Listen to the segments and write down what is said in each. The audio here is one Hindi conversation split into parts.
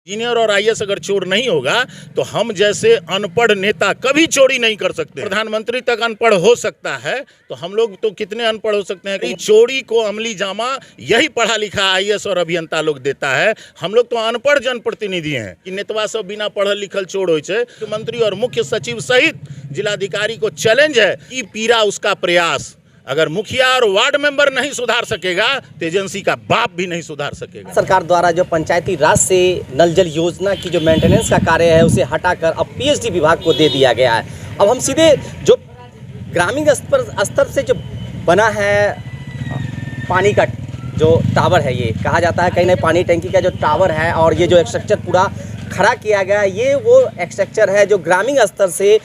इंजीनियर और आईएएस अगर चोर नहीं होगा तो हम जैसे अनपढ़ नेता कभी चोरी नहीं कर सकते। प्रधानमंत्री तक अनपढ़ हो सकता है तो हम लोग तो कितने अनपढ़ हो सकते हैं कि चोरी को अमली जामा यही पढ़ा लिखा आईएएस और अभियंता लोग देता है। हम लोग तो अनपढ़ जनप्रतिनिधि हैं कि नेतवा सब बिना पढ़ल लिखल चोर हो छे। मुख्यमंत्री और मुख्य सचिव सहित जिलाधिकारी को चैलेंज है कि पीरा उसका प्रयास। अगर मुखिया और वार्ड मेंबर नहीं सुधार सकेगा तो एजेंसी का बाप भी नहीं सुधार सकेगा। सरकार द्वारा जो पंचायती राज से नल जल योजना की जो मेंटेनेंस का कार्य है उसे हटाकर अब पीएचडी विभाग को दे दिया गया है। अब हम सीधे जो ग्रामीण स्तर से जो बना है पानी का जो टावर है, ये कहा जाता है कहीं ना पानी टंकी का जो टावर है और ये जो स्ट्रक्चर पूरा खड़ा किया गया है, ये वो स्ट्रक्चर है जो ग्रामीण स्तर से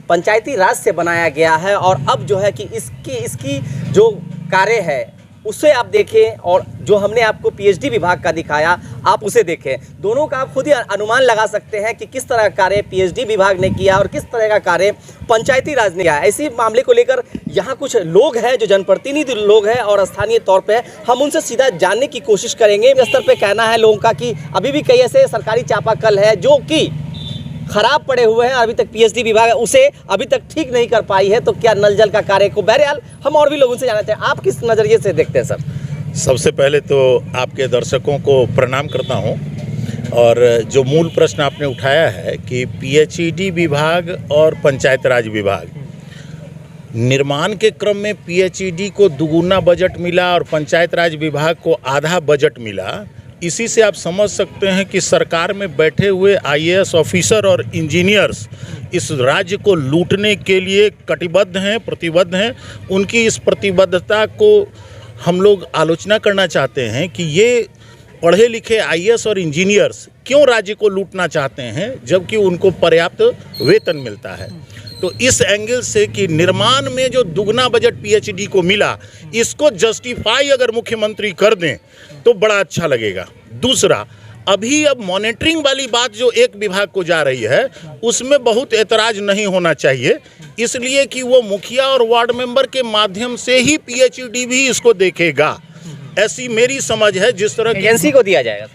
पंचायती राज से बनाया गया है। और अब जो है कि इसकी जो कार्य है उसे आप देखें और जो हमने आपको पीएचडी विभाग का दिखाया आप उसे देखें। दोनों का आप खुद ही अनुमान लगा सकते हैं कि किस तरह का कार्य पीएचडी विभाग ने किया और किस तरह का कार्य पंचायती राज ने किया। ऐसी मामले को लेकर यहाँ कुछ लोग हैं जो जनप्रतिनिधि लोग हैं और स्थानीय तौर पे हम उनसे सीधा जानने की कोशिश करेंगे। इस स्तर पे कहना है लोगों का कि अभी भी कई ऐसे सरकारी चापाकल है जो कि खराब पड़े हुए हैं, अभी तक पीएचडी विभाग उसे अभी तक ठीक नहीं कर पाई है। तो क्या नल जल का कार्य को बहरहाल हम और भी लोगों से जानना चाहते हैं, आप किस नज़रिए से देखते हैं सर? सबसे पहले तो आपके दर्शकों को प्रणाम करता हूं। और जो मूल प्रश्न आपने उठाया है कि पीएचडी विभाग और पंचायत राज विभाग, निर्माण के क्रम में पीएचडी को दुगुना बजट मिला और पंचायत राज विभाग को आधा बजट मिला। इसी से आप समझ सकते हैं कि सरकार में बैठे हुए आईएएस ऑफिसर और इंजीनियर्स इस राज्य को लूटने के लिए कटिबद्ध हैं, प्रतिबद्ध हैं। उनकी इस प्रतिबद्धता को हम लोग आलोचना करना चाहते हैं कि ये पढ़े लिखे आईएएस और इंजीनियर्स क्यों राज्य को लूटना चाहते हैं जबकि उनको पर्याप्त वेतन मिलता है। तो इस एंगल से कि निर्माण में जो दुगना बजट पीएचडी को मिला, इसको जस्टिफाई अगर मुख्यमंत्री कर दें तो बड़ा अच्छा लगेगा। दूसरा, अभी अब मॉनिटरिंग वाली बात जो एक विभाग को जा रही है उसमें बहुत एतराज़ नहीं होना चाहिए, इसलिए कि वो मुखिया और वार्ड मेंबर के माध्यम से ही पीएचडी भी इसको देखेगा, ऐसी मेरी समझ है। जिस तरह एजेंसी को दिया जाएगा,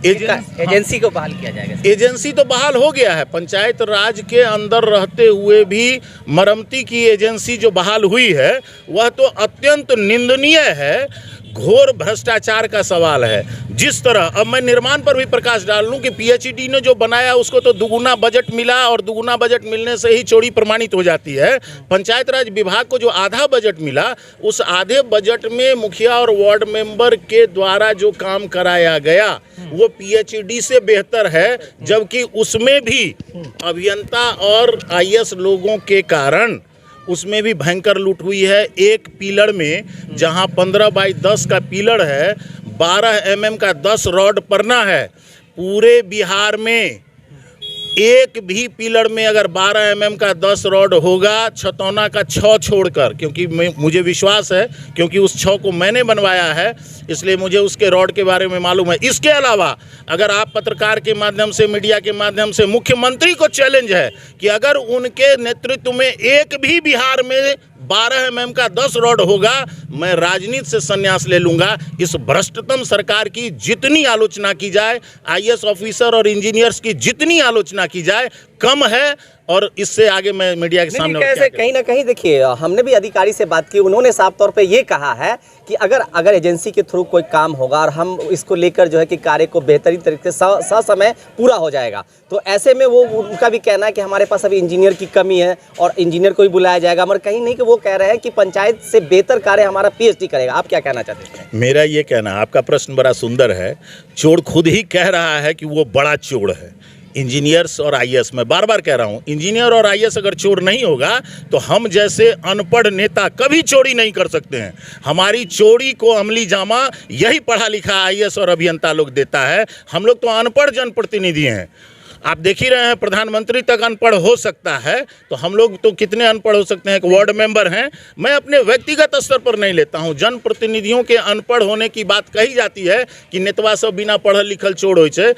एजेंसी को बहाल किया जाएगा। एजेंसी तो बहाल हो गया है, पंचायत राज के अंदर रहते हुए भी मरम्मती की एजेंसी जो बहाल हुई है वह तो अत्यंत निंदनीय है, घोर भ्रष्टाचार का सवाल है। जिस तरह अब मैं निर्माण पर भी प्रकाश डाल लूँ कि पीएचडी ने जो बनाया उसको तो दुगुना बजट मिला और दुगुना बजट मिलने से ही चोरी प्रमाणित हो जाती है। पंचायत राज विभाग को जो आधा बजट मिला, उस आधे बजट में मुखिया और वार्ड मेंबर के द्वारा जो काम कराया गया वो पीएचडी से बेहतर है, जबकि उसमें भी अभियंता और आईएएस लोगों के कारण उसमें भी भयंकर लूट हुई है। एक पिलर में जहां 15 बाई 10 का पिलर है, 12 mm का 10 रॉड पड़ना है। पूरे बिहार में एक भी पिलर में अगर 12 mm का 10 रॉड होगा, छतौना का 6 छोड़कर, क्योंकि मुझे विश्वास है क्योंकि उस 6 को मैंने बनवाया है इसलिए मुझे उसके रॉड के बारे में मालूम है। इसके अलावा अगर आप पत्रकार के माध्यम से, मीडिया के माध्यम से मुख्यमंत्री को चैलेंज है कि अगर उनके नेतृत्व में एक भी बिहार में 12 mm का 10 रॉड होगा, मैं राजनीति से संन्यास ले लूँगा। इस भ्रष्टतम सरकार की जितनी आलोचना की जाए, आईएएस ऑफिसर और इंजीनियर्स की जितनी आलोचना की जाए कम है। और इससे आगे मैं मीडिया के सामने कैसे कहीं ना कहीं देखिए, हमने भी अधिकारी से बात की, उन्होंने साफ तौर पे ये कहा है कि अगर एजेंसी के थ्रू कोई काम होगा और हम इसको लेकर जो है कि कार्य को बेहतरीन तरीके से समय पूरा हो जाएगा, तो ऐसे में वो उनका भी कहना है कि हमारे पास अभी इंजीनियर की कमी है और इंजीनियर को ही बुलाया जाएगा, मगर कहीं नहीं कि वो कह रहे हैं कि पंचायत से बेहतर कार्य हमारा पीएचडी करेगा। आप क्या कहना चाहते हैं? मेरा ये कहना, आपका प्रश्न बड़ा सुंदर है। चोर खुद ही कह रहा है कि वो बड़ा चोर है। इंजीनियर्स और आईएएस, मैं बार बार कह रहा हूँ, इंजीनियर और आईएएस अगर चोर नहीं होगा तो हम जैसे अनपढ़ नेता कभी चोरी नहीं कर सकते हैं। हमारी चोरी को अमली जामा यही पढ़ा लिखा आईएएस और अभियंता लोग देता है। हम लोग तो अनपढ़ जनप्रतिनिधि हैं। आप देख ही रहे हैं, प्रधानमंत्री तक अनपढ़ हो सकता है तो हम लोग तो कितने अनपढ़ हो सकते हैं। एक वार्ड मेंबर हैं, मैं अपने व्यक्तिगत स्तर पर नहीं लेता हूं, जनप्रतिनिधियों के अनपढ़ होने की बात कही जाती है कि नेतवा सब बिना पढ़ल लिखल चोर हो छे।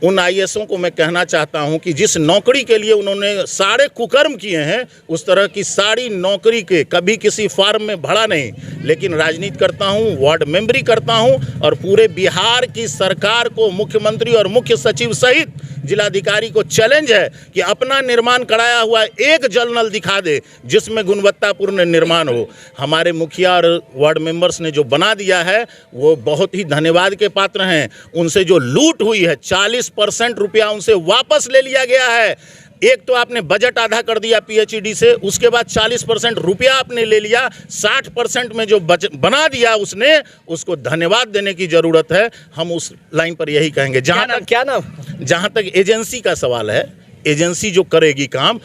उन आईएएसओं को मैं कहना चाहता हूं कि जिस नौकरी के लिए उन्होंने सारे कुकर्म किए हैं, उस तरह की सारी नौकरी के कभी किसी फार्म में भरा नहीं, लेकिन राजनीति करता हूं, वार्ड मेंबरी करता हूं और पूरे बिहार की सरकार को, मुख्यमंत्री और मुख्य सचिव सहित जिलाधिकारी को चैलेंज है कि अपना निर्माण कराया हुआ एक जल नल दिखा दे जिसमें गुणवत्तापूर्ण निर्माण हो। हमारे मुखिया और वार्ड मेंबर्स ने जो बना दिया है वो बहुत ही धन्यवाद के पात्र हैं। उनसे जो लूट हुई है 40% रुपया उनसे वापस ले लिया गया है। एक तो आपने बजट आधा कर दिया पीएचईडी से, उसके बाद 40% रुपया आपने ले लिया, 60% में जो बना दिया उसने, उसको धन्यवाद देने की ज़रूरत है। हम उस लाइन पर यही कहेंगे। जहाँ तक एजेंसी का सवाल है, एजेंसी जो करेगी काम,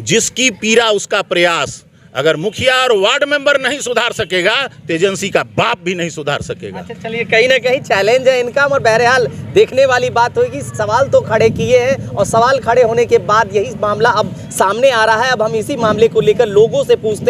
जिसकी पीरा उसका प्रयास। अगर मुखिया और वार्ड मेंबर नहीं सुधार सकेगा तो एजेंसी का बाप भी नहीं सुधार सकेगा। अच्छा चलिए, कहीं ना कहीं चैलेंज है इनका, और बहरहाल देखने वाली बात होगी। सवाल तो खड़े किए हैं और सवाल खड़े होने के बाद यही मामला अब सामने आ रहा है। अब हम इसी मामले को लेकर लोगों से पूछते हैं।